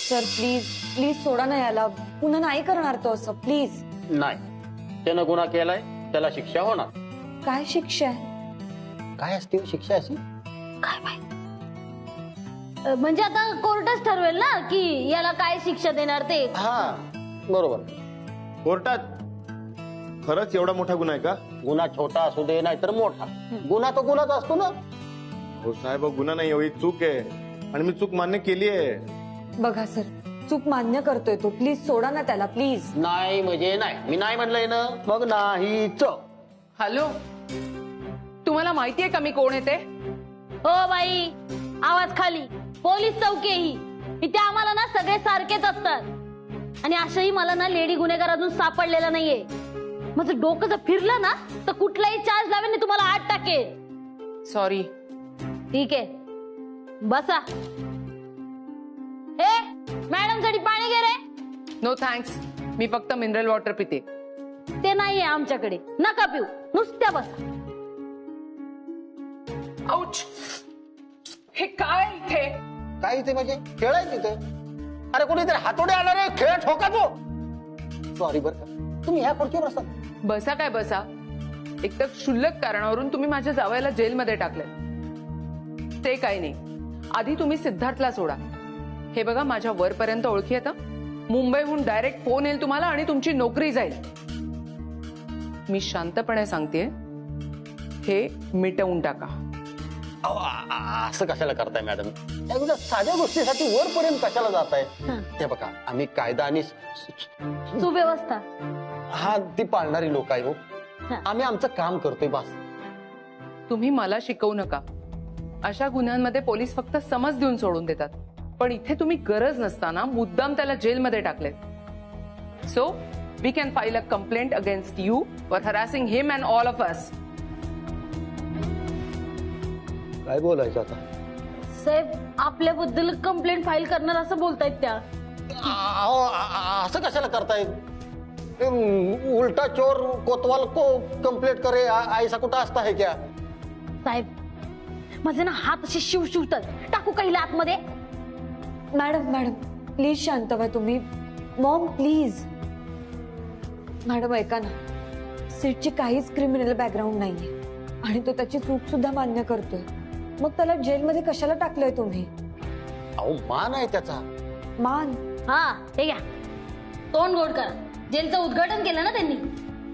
Sir please please सोडा ना याला, पुन्हा नाही करणार तो असं, प्लीज. नाही, त्यानं गुन्हा केलाय, त्याला शिक्षा होणार. काय शिक्षा आहे? काय असते हो शिक्षा अशी? काय माहिती. म्हणजे आता कोर्टच ठरवेल ना की याला काय शिक्षा देणार ते. हा बरोबर. कोर्टात खरंच एवढा मोठा गुन्हा आहे का? गुन्हा छोटा असू दे नाहीतर मोठा, गुन्हा तो गुन्हाच असतो ना. हो साहेब, गुन्हा नाही, ही चूक आहे आणि मी चूक मान्य केली आहे. बघा सर, चूक मान्य करतोय तो, प्लीज सोडा ना त्याला, प्लीज. नाही म्हणजे नाही, मी नाही म्हणलंय ना, मग नाहीच. हॅलो, तुम्हाला माहितीये का मी कोण येते? हो बाई, आवाज खाली. पोलीस चौकी आहे ही. इथे आम्हाला ना सगळे सारखेच असतात. आणि अशाही मला ना लेडी गुन्हेगार अजून सापडलेला नाहीये. माझं डोकं जर फिरलं ना तर कुठलाही चार्ज लावेल आणि तुम्हाला आत टाकेल. सॉरी. ठीक आहे, बसा. ए मॅडम, साठी पाणी घे रे. नो थँक्स, मी फक्त मिनरल वॉटर पिते. ते नाहीये आमच्याकडे, नका पिऊ, नुसत्या बसा. आउच, हे काय इथे? काय इथे म्हणजे खेळाय तिथे? अरे कोणीतरी हातोडे आला रे, खेळ ठोकाचो. सॉरी बर का, तुम्ही ह्या खुर्चीवर असता. बसा काय बसा? एक तर क्षुल्लक कारणावरून तुम्ही माझ्या जावयाला जेलमध्ये टाकले. ते काही नाही, आधी तुम्ही सिद्धार्थला सोडा. हे बघा, माझ्या वरपर्यंत ओळखी येतं. मुंबईहून डायरेक्ट फोन येईल तुम्हाला आणि तुमची नोकरी जाईल. मी शांतपणे सांगतेय, हे मिटवून टाका. असं कशाला करताय मॅडम? एवढ्या साध्या गोष्टीसाठी वरपर्यंत कशाला जाताय? ते बघा, आम्ही कायदा आणि सुव्यवस्था हा ती पाळणारी लोक आहे हो. आम्ही आमचं काम करतोय बस. तुम्ही मला शिकवू नका. अशा गुन्ह्यांमध्ये पोलीस फक्त समज देऊन सोडून देतात, पण इथे तुम्ही गरज नसताना मुद्दाम त्याला जेलमध्ये टाकले. So we can file a complaint against you for harassing him and all of us. काय बोलायचं आता? साहेब, आपल्याबद्दल कंप्लेंट फाईल करणार असं बोलतायत त्या. असं कशाला करताय? उलटा चोर कोतवाल को कंप्लेंट करे, ऐसा कुठं असता है क्या? साहेब, माझे ना हात असे शिवतात. टाकू काही आतमध्ये? मॅडम मॅडम प्लीज शांत व्हा तुम्ही. Maugham please. मॅडम ऐका ना, सिटची काहीच क्रिमिनल बॅकग्राऊंड नाहीये आणि तो त्याची चूक सुद्धा मान्य करतोय. मग त्याला जेलमध्ये कशाला टाकलंय तुम्ही? अहो मान आहे त्याचा. मान? हा, हे घ्या, तोंड गोड करा. जेलचं उद्घाटन केलं ना त्यांनी.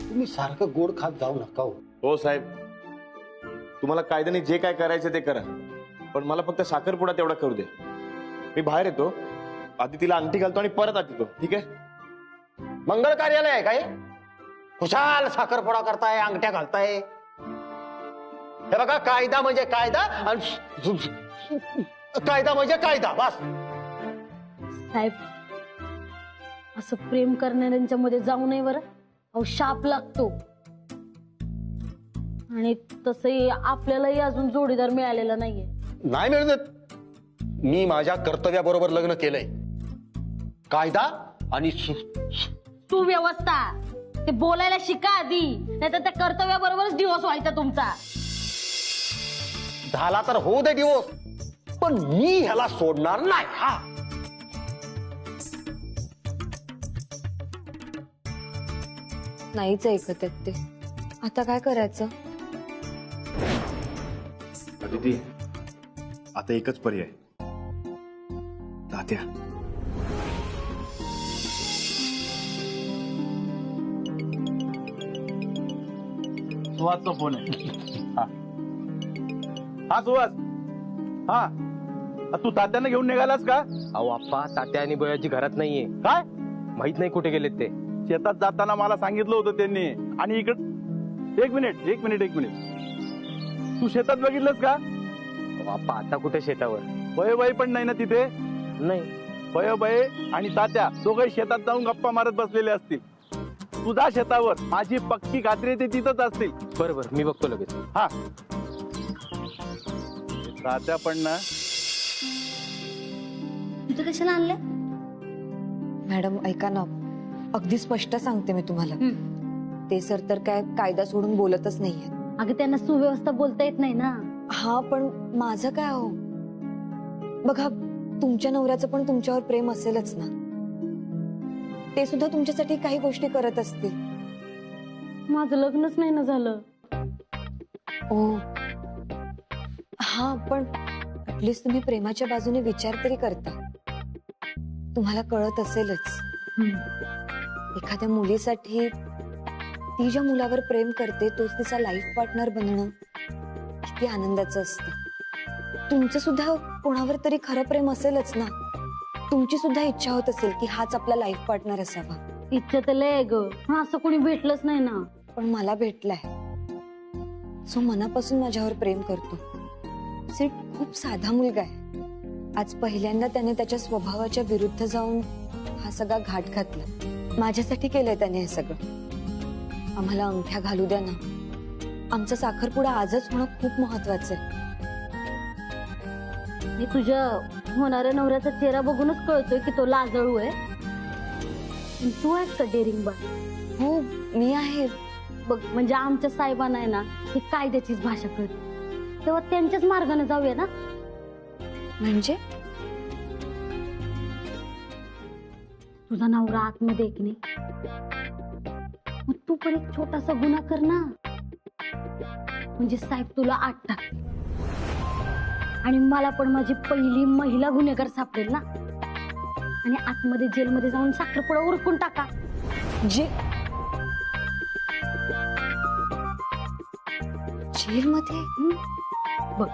तुम्ही सारखं गोड खात जाऊ नका हो. हो साहेब, तुम्हाला कायद्याने जे काय करायचं ते करा, पण मला फक्त साखरपुडा तेवढा करू दे. मी बाहेर येतो, आधी तिला अंगठी घालतो आणि परत आत येतो, ठीक आहे? मंगळ कार्यालय आहे काय? खुशाल साखरपुडा करताय, अंगठ्या घालताय. हे बघा, कायदा म्हणजे कायदा आणि कायदा म्हणजे कायदा, बस. साहेब, असं प्रेम करणाऱ्यांच्या मध्ये जाऊ नये बरं. अहो, शाप लागतो. आणि तसंही आपल्यालाही अजून जोडीदार मिळालेला नाहीये. नाही मिळत. मी माझ्या कर्तव्याबरोबर लग्न केलंय. कायदा आणि सुव्यवस्था ते बोलायला शिका आधी, नाहीतर त्या कर्तव्याबरोबरच दिवस व्हायचा तुमचा. झाला तर होऊ दे दिवस, पण मी ह्याला सोडणार नाही. हा, नाहीच ऐकत आहेत ते. आता काय करायचं? अदिती, आता एकच पर्याय, तात्या. सुहासचा फोन आहे. हा सुहास. हा, तू तात्यांना घेऊन निघालास का? अहो आप्पा, तात्या आणि बयाजी घरात नाहीये. काय? माहित नाही कुठे गेलेत ते. शेतात जाताना मला सांगितलं होतं त्यांनी. आणि इकडे एक मिनिट तू शेतात बघितलंस का? अहो आप्पा, आता कुठे शेतावर? भयबाई पण नाही ना तिथे? नाही. भयबाई आणि तात्या दोघे शेतात जाऊन गप्पा मारत बसलेले असतील. तू जा शेतावर, माझी पक्की खात्री आहे ते तिथंच असतील. बरोबर, मी बघतो लगेच. हा, तात्या पण ना. इथं कशाला आणले? मॅडम ऐका ना, अगदी स्पष्ट सांगते मी तुम्हाला. ते सर तर काय कायदा सोडून बोलतच नाहीये. अगं, त्यांना सुव्यवस्था बोलता येत नाही ना. हा, पण माझं काय हो? बघा, तुमच्या नवऱ्याचं पण तुमच्यावर प्रेम असेलच ना. ते सुद्धा तुमच्यासाठी काही गोष्टी करत असतील. माझं लग्नच नाही ना झालं. ओ हा, पण ऍटलिस्ट तुम्ही प्रेमाच्या बाजूने विचार तरी करता. तुम्हाला कळत असेलच एखाद्या मुलीसाठी ती ज्या मुलावर प्रेम करते तोच तिचा लाईफ पार्टनर बनणं किती आनंदाचं असतं. तुमचं सुद्धा कोणावर तरी खरं प्रेम असेलच ना. तुमची सुद्धा इच्छा होत असेल की हाच आपला लाईफ पार्टनर असावा. इच्छा तर लय ग, पण असं कोणी भेटलंच नाही ना. पण मला भेटलाय. सो मनापासून माझ्यावर प्रेम करतो. सिड खूप साधा मुलगा आहे. आज पहिल्यांदा त्याने त्याच्या स्वभावाच्या विरुद्ध जाऊन हा सगळा घाट घातला. माझ्यासाठी केलंय त्याने हे सगळं. आम्हाला अंगठ्या घालू द्या ना. आमचा साखरपुडा आजच होणं खूप महत्वाचं आहे. हे तुझ्या होणाऱ्या नवऱ्याचा चेहरा बघूनच कळतोय की तो लाजळू आहे. पण तू आहेस का डेअरिंग बाय? हो मी आहे. बघ, म्हणजे आमच्या साहेबांना आहे ना ही कायद्याचीच भाषा कळते. तेव्हा त्यांच्याच मार्गाने जाऊया ना. म्हणजे तुझा नवरा आतमध्ये आहे की नाही, मग तू पण एक छोटासा गुन्हा कर ना. म्हणजे साहेब तुला 8 टाकतील आणि मला पण माझी पहिली महिला गुन्हेगार सापडेल ना. आणि आतमध्ये जेलमध्ये जाऊन साखरपुडा उरकून टाका. जेलमध्ये? बघ,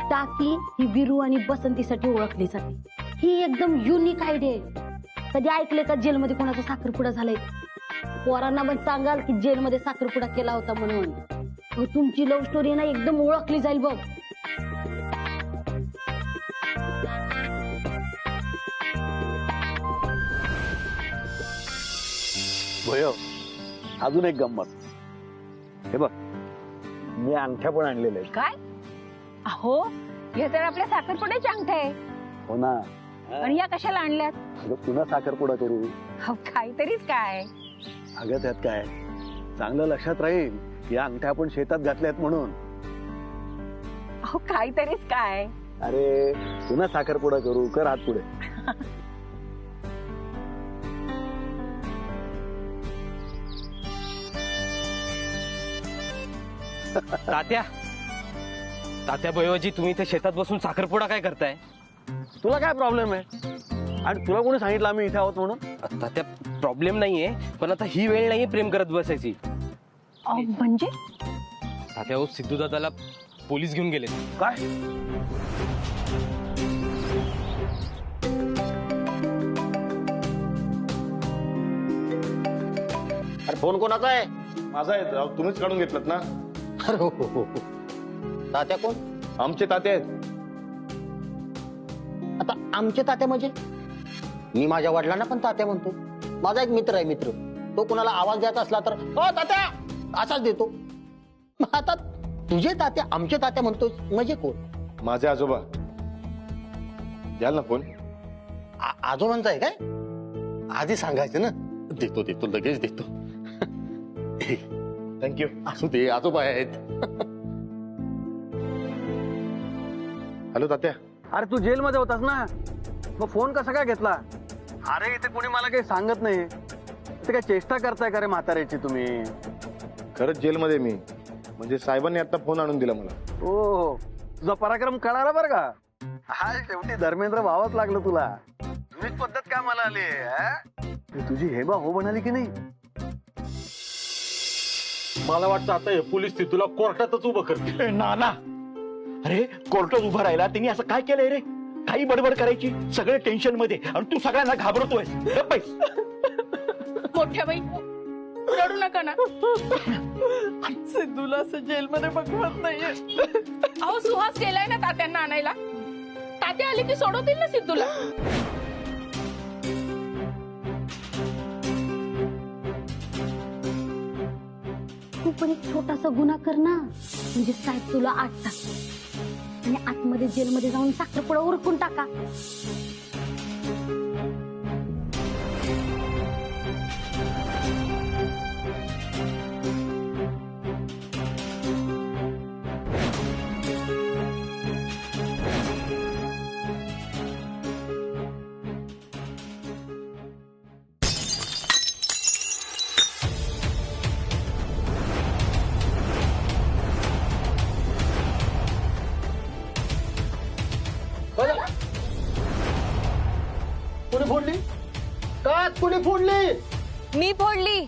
टाकी ही विरू आणि बसंतीसाठी ओळखली जाते. ही एकदम युनिक आयडिया आहे. कधी ऐकले का जेलमध्ये कोणाचा साखरपुडा झालाय? पोरांना पण सांगाल की जेलमध्ये साखरपुडा केला होता म्हणून. मग तुमची लव्ह स्टोरी ना एकदम ओळखली जाईल बघ. भय अजून एक गंमत. हे बघ, मी अंगठ्या पण आणलेल्या आहेत. काय? अहो, हे तर आपल्या साखरपुड्याच्या अंगठ्या आहे. हो ना. आणि या कशाला आणल्यात? अगं पुन्हा साखरपुडा करू. अहो, काहीतरीच काय. अगं त्यात काय, चांगलं लक्षात राहील या अंगठ्या आपण शेतात घातल्यात म्हणून. अहो, काहीतरीच काय. अरे पुन्हा साखरपुडा करू. कर हात पुढे. तात्या भैयाजी, तुम्ही इथे शेतात बसून साखरपुडा काय करताय? तुला काय प्रॉब्लेम आहे? आणि तुला कोणी सांगितलं आम्ही इथे आहोत म्हणून? तात्या प्रॉब्लेम नाहीये, पण आता ही वेळ नाहीये प्रेम करत बसायची. म्हणजे तात्या हो, सिद्धू दादाला पोलीस घेऊन गेले. काय? अरे फोन कोणाचा आहे? माझा आहे. तुम्हीच काढून घेतलं ना. अरे हो हो हो. तात्या कोण? आमचे ताते आहेत. आता आमचे तात्या म्हणजे? मी माझ्या वडिलांना पण तात्या म्हणतो. माझा एक मित्र आहे, मित्र. तो कुणाला आवाज द्यायचा असला तर हो तात्या असाच देतो. मग आता तुझे तात्या आमचे तात्या म्हणतो म्हणजे कोण? माझे आजोबा. द्याल ना फोन? आजोबांचा आहे काय? आधी सांगायचं ना. देतो देतो लगेच देतो. थँक्यू. असू दे, आजोबा आहेत. हॅलो तात्या. अरे तू जेलमध्ये होतास ना, मग फोन कसा काय घेतला? अरे इथे कोणी मला काही सांगत नाही. इथे काय चेष्टा करताय का रे म्हाताऱ्याची तुम्ही? खरंच जेलमध्ये मी. म्हणजे साहेबांनी आता फोन आणून दिला मला. हो, तुझा पराक्रम कळाला बरं का. हा शेवटी धर्मेंद्र भावाच लागलं तुला. तुम्हीच पद्धत काय मला आली. तुझी हेबा हो म्हणाली की नाही? मला वाटतं आता हे पोलीस ती तुला कोर्टातच उभं करते. नाना, अरे कोर्टात उभं राहिला त्यांनी असं काय केलंय रे? काही बडबड करायची, सगळे टेन्शन मध्ये, आणि तू सगळ्यांना घाबरतोय. मोठ्या बाई, रडू नका ना. सिद्धूला असं जेलमध्ये बघवत नाहीये. अहो, सुहास गेलाय ना तात्यांना आणायला. तात्या आले की सोडवतील ना सिद्धूला. तू पण एक छोटासा गुन्हा कर ना. म्हणजे साहेब तुला 8 टाकतील आणि आतमध्ये जेलमध्ये जाऊन साखरपुडा उरकून टाका. कुणी फोडली? काच कुणी फोडली? मी फोडली.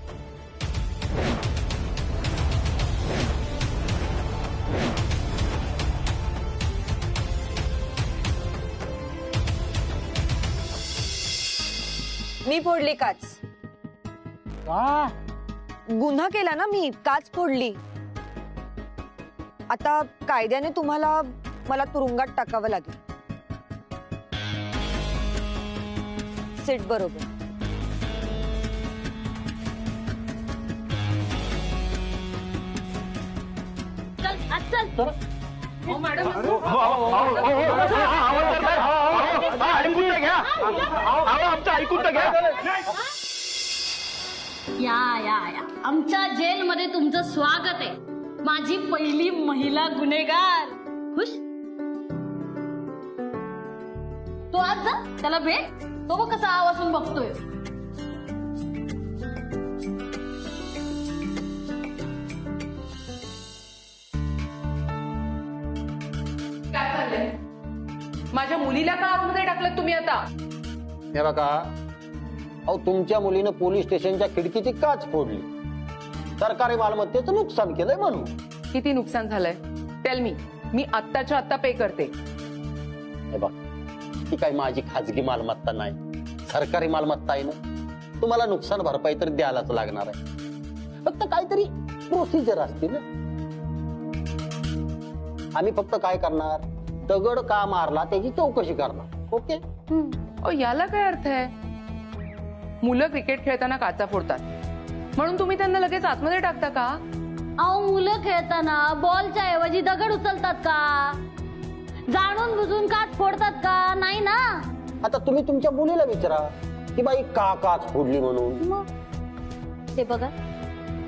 मी फोडली काच. का? गुन्हा केला ना मी, काच फोडली. आता कायद्याने तुम्हाला मला तुरुंगात टाकावं लागेल. सीट बरोबर. चल आज चल. मॅडम ऐकून तर घ्या. आमचं ऐकून तर घ्या. या या या आमच्या जेलमध्ये तुमचं स्वागत आहे. माझी पहिली महिला गुन्हेगार. खुश? तो आज जा त्याला भेट. तो बघ कसा आवाजून बघतोय. काय चाललंय? माझ्या मुलीला का आतमध्ये टाकलं तुम्ही आता? हे बघा, अहो तुमच्या मुलीनं पोलीस स्टेशनच्या खिडकीची काच फोडली. सरकारी मालमत्तेचं नुकसान केलंय म्हणून. किती नुकसान झालंय? टेल मी आत्ताच्या आत्ता पे करते. हे बघ, ती काही माझी खाजगी मालमत्ता नाही, सरकारी मालमत्ता आहे ना. तुम्हाला नुकसान भरपाई तर द्यायलाच लागणार आहे. फक्त काहीतरी प्रोसिजर असते ना. आम्ही फक्त काय करणार, दगड का मारला त्याची चौकशी करणार. ओके? याला काय अर्थ आहे? मुलं क्रिकेट खेळताना काचा फोडतात म्हणून तुम्ही त्यांना लगेच आतमध्ये टाकता का? अहो मुलं खेळताना बॉलच्या ऐवजी दगड उचलतात का? जाणून बुजून काच फोडतात का? नाही ना. आता तुम्ही तुमच्या मुलीला विचारा की बाई का काच फोडली म्हणून. ते बघा,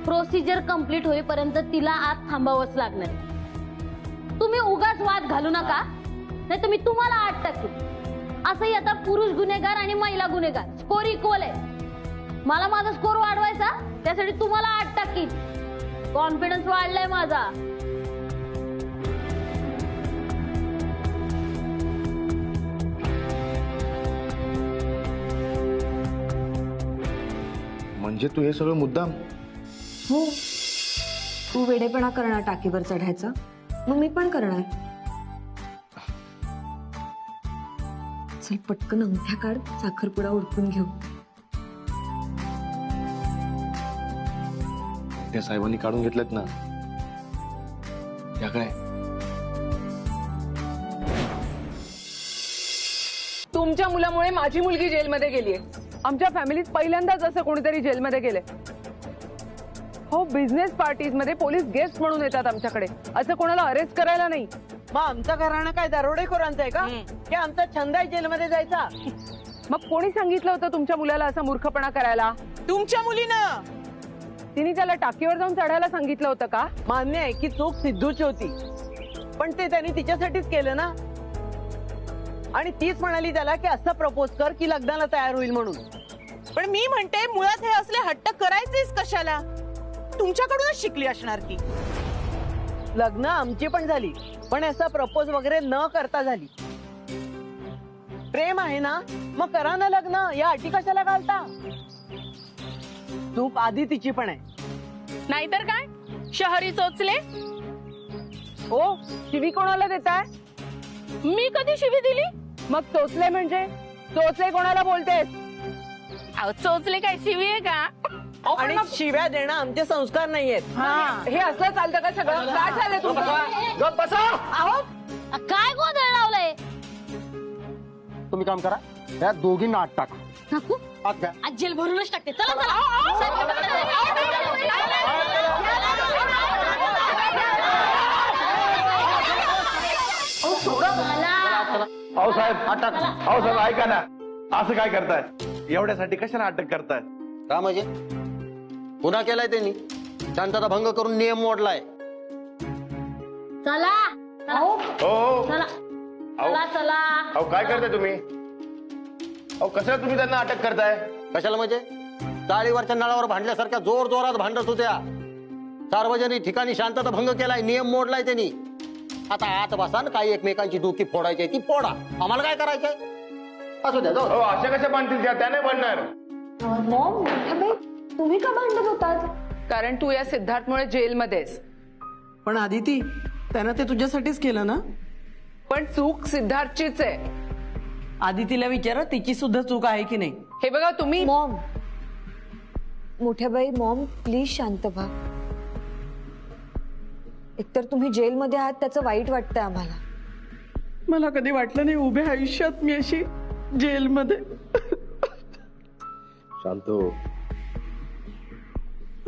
प्रोसिजर कंप्लीट होईपर्यंत तिला आत थांबावंच लागणार आहे. तुम्ही उगाच वाद घालू नका, नाही तर मी तुम्हाला 8 टाकेन. असंही आता पुरुष गुन्हेगार आणि महिला गुन्हेगार स्कोर इक्वल आहे. मला माझा स्कोर वाढवायचा, त्यासाठी तुम्हाला 8 टाकीन. कॉन्फिडन्स वाढलाय माझा. म्हणजे तू हे सगळं मुद्दाम? हो, तू वेडेपणा करणार टाकीवर चढायचा, मग मी पण करणार. चल पटकन अंगठ्या काढ, साखरपुडा उडकून घेऊ. त्या साहेबांनी काढून घेतलेत ना. या काय? तुमच्या मुलामुळे माझी मुलगी जेलमध्ये गेलीये. आमच्या फॅमिलीत पहिल्यांदाच असं कोणीतरी जेलमध्ये गेले. हो, बिझनेस पार्टीज मध्ये पोलीस गेस्ट म्हणून येतात आमच्याकडे. असं कोणाला अरेस्ट करायला नाही. मग आमचं घराणं काय दरोडेखोरांचं आहे का? की आमचा छंद आहे जेलमध्ये जायचा? मग कोणी सांगितलं होतं तुमच्या मुलाला असा मूर्खपणा करायला? तुमच्या मुलीनं. तिने त्याला टाकीवर जाऊन चढायला सांगितलं होतं का? मान्य आहे की चूक सिद्धूची होती, पण ते त्यांनी तिच्यासाठीच केलं ना. आणि तीच म्हणाली त्याला की असं प्रपोज कर की लग्नाला तयार होईल म्हणून. पण मी म्हणते मुळात हे असले हट्ट करायचेच कशाला? तुमच्याकडूनच शिकली असणार की. लग्न आमची पण झाली, पण असा प्रपोज वगैरे न करता झाली. प्रेम आहे ना, मग करा ना लग्न. या अटी कशाला घालता? चूक आधी तिची पण आहे. नाहीतर काय, शहरी चोचले. ओ, शिवी कोणाला देताय? मी कधी शिवी दिली? मग चोचले म्हणजे? चोचले कोणाला बोलतेस? अहो, चोचले काय शिवी आहे का? आणि शिव्या देणं आमचे संस्कार नाहीयेत. हे असं चालतं का सगळं? काय झालंय तुमचं? गप बसा. अहो काय गोंधळ लावलाय? तुम्ही काम करा, या दोघींना आत टाका. टाकू? आत घ्या. आज जेल भरूनच टाकते. चला चला. अहो साहेब, अहो साहेब ऐका ना, असं काय करताय? एवढ्यासाठी कशाला अटक करताय? का म्हणजे गुन्हा केलाय त्यांनी, शांतता भंग करून नियम मोडलाय. चला हो चला अहो. चला चला. अहो काय करताय तुम्ही? अहो कशाला तुम्ही त्यांना अटक करताय? कशाला म्हणजे? चाळीवरच्या नळावर भांडल्यासारख्या जोर जोरात भांडत होत्या. सार्वजनिक ठिकाणी शांतता भंग केलाय, नियम मोडलाय त्यांनी. आता आत बसा ना, काही एकमेकांची डोकी फोडायची ती फोडा, आम्हाला काय करायचंय? असू द्या जाऊ. हो अशा कशा बांधतील त्या नाही बांधणार. मॉम मोठ्याबाई तुम्ही का भांडत होतात? कारण तू या सिद्धार्थमुळे जेलमध्येस. पण आदिती त्यानं ते तुझ्यासाठीच केलं ना. पण चूक सिद्धार्थचीच आहे. आदितीला विचारा तिची सुद्धा चूक आहे की नाही. हे बघा तुम्ही मॉम मोठ्याबाई मॉम प्लीज शांत व्हा. एकतर तुम्ही जेलमध्ये आहात त्याचं वाईट वाटतंय आम्हाला. मला कधी वाटलं नाही उभ्या आयुष्यात मी अशी जेलमध्ये. शांत हो.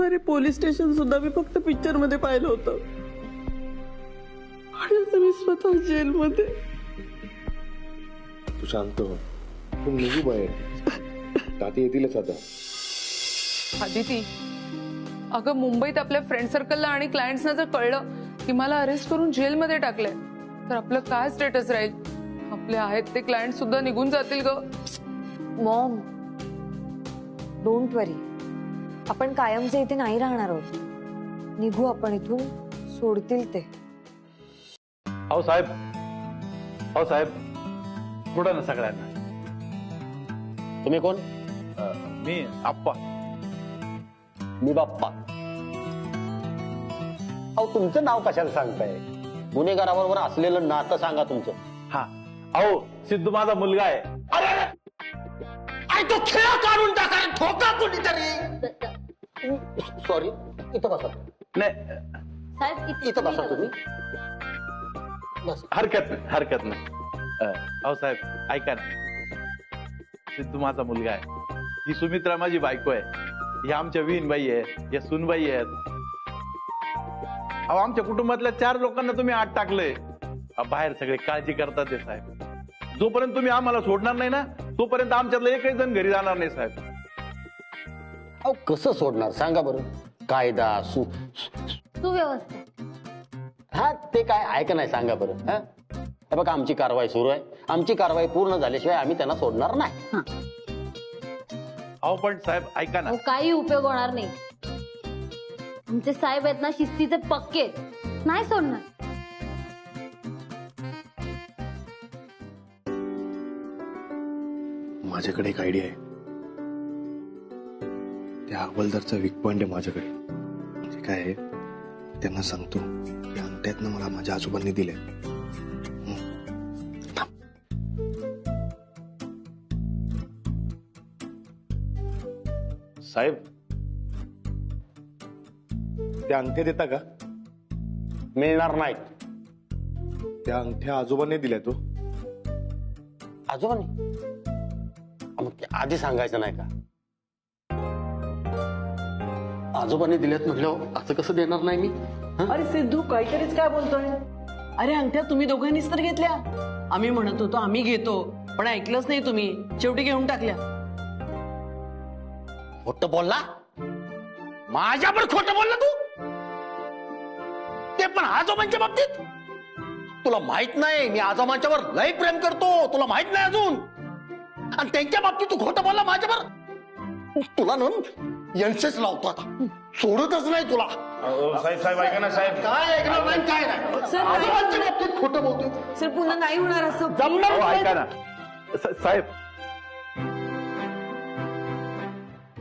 अरे पोलीस स्टेशन सुद्धा मी फक्त पिक्चर मध्ये पाहिलं होतं आणि आता मी स्वतः जेलमध्ये. तू शांत हो. तू निघू बाहेर. ताती येतीलच आता. आदिती अगं मुंबईत आपल्या फ्रेंड सर्कलला आणि क्लायंट्सना जर कळलं की मला अरेस्ट करून जेलमध्ये टाकलंय तर आपलं काय स्टेटस राहील. आपले आहेत ते क्लायंट सुद्धा निघून जातील ग. मॉम डोंट वरी आपण कायमचे इथे नाही राहणार आहोत. निघू आपण इथून. सोडतील ते. अहो साहेब कुठं ना सगळ्यांना. तुम्ही कोण? मी आप्पा. मी बाप्पा. अहो तुमचं नाव कशाला सांगताय? गुन्हेगाराबरोबर असलेलं नातं सांगा तुमचं. हा अहो सिद्धू माझा मुलगा आहे. तो खेळ काढून टाका ठोका कोणीतरी. सॉरी इथं बसा. नाही साहेब इथं बसा तुम्ही. बस. हरकत नाही. अहो साहेब ऐका ना. सिद्धू माझा मुलगा आहे. ही सुमित्रा माझी बायको आहे. ही आमच्या विहीनबाई आहे. या सुनबाई आहेत. अहो आमच्या कुटुंबातल्या 4 लोकांना तुम्ही आत टाकलंय. बाहेर सगळे काळजी करतात ते साहेब. जोपर्यंत तुम्ही आम्हाला सोडणार नाही ना तोपर्यंत आमच्यातलं एकही जण घरी जाणार नाही साहेब. अहो कसं सोडणार सांगा बरं. कायदा सुव्यवस्था. हा ते काय आहे का नाही सांगा बरं. हा हे बघा आमची कारवाई सुरू आहे. आमची कारवाई पूर्ण झाल्याशिवाय आम्ही त्यांना सोडणार नाही. अहो पण साहेब ऐका ना. अहो, काही उपयोग होणार नाही. आमचे साहेब आहेत ना शिस्तीचे पक्के आहेत. नाही सोडणार. माझ्याकडे एक आयडिया आहे. त्या हवालदारचा वीक पॉइंट आहे माझ्याकडे. म्हणजे काय आहे त्यांना सांगतो की अंगठ्यातनं मला माझ्या आजोबांनी दिले. साहेब त्या अंगठ्या देता का? मिळणार नाहीत. त्या अंगठ्या आजोबांनी दिल्या. तो आजोबांनी मग ते आधी सांगायचं नाही का? आजोबांनी दिल्यात म्हटलं असं कसं देणार नाही मी. अरे सिद्धू काहीतरीच काय बोलतोय. अरे अंगठ्या तुम्ही दोघांनीच तर घेतल्या. आम्ही म्हणत होतो आम्ही घेतो पण ऐकलंच नाही तुम्ही. शेवटी घेऊन टाकल्या. खोटं बोलला. माझ्यावर खोटं बोलला तू. ते पण आजोबांच्या बाबतीत. तुला माहित नाही मी आजोबांच्यावर लय प्रेम करतो. तुला माहित नाही अजून. आणि त्यांच्या बाबतीत तू खोटं बोलला माझ्यावर. तुला ना यंशच लावतो आता. सोडतच नाही तुला. साहेब ऐका ना साहेब. काय ऐकणार नाही काय नाही. आजोबांच्या बाबतीत खोटं बोलतो. सर पुन्हा नाही होणार असं. जमणार ऐका ना साहेब.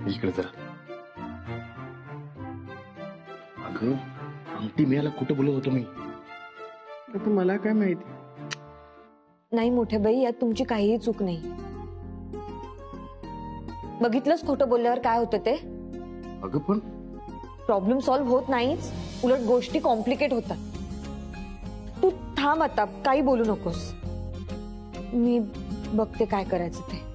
इकडे जरा. अगं अंगठी मिळायला कुठं बोलत होतो मी. आता मला काय माहिती. नाही मोठ्याबाई यात तुमची काहीही चूक नाही. बघितलंच खोटं बोलल्यावर काय होतं ते. अगं पण प्रॉब्लेम सॉल्व्ह होत नाहीच. उलट गोष्टी कॉम्प्लिकेट होतात. तू थांब आता काही बोलू नकोस. मी बघते काय करायचं ते.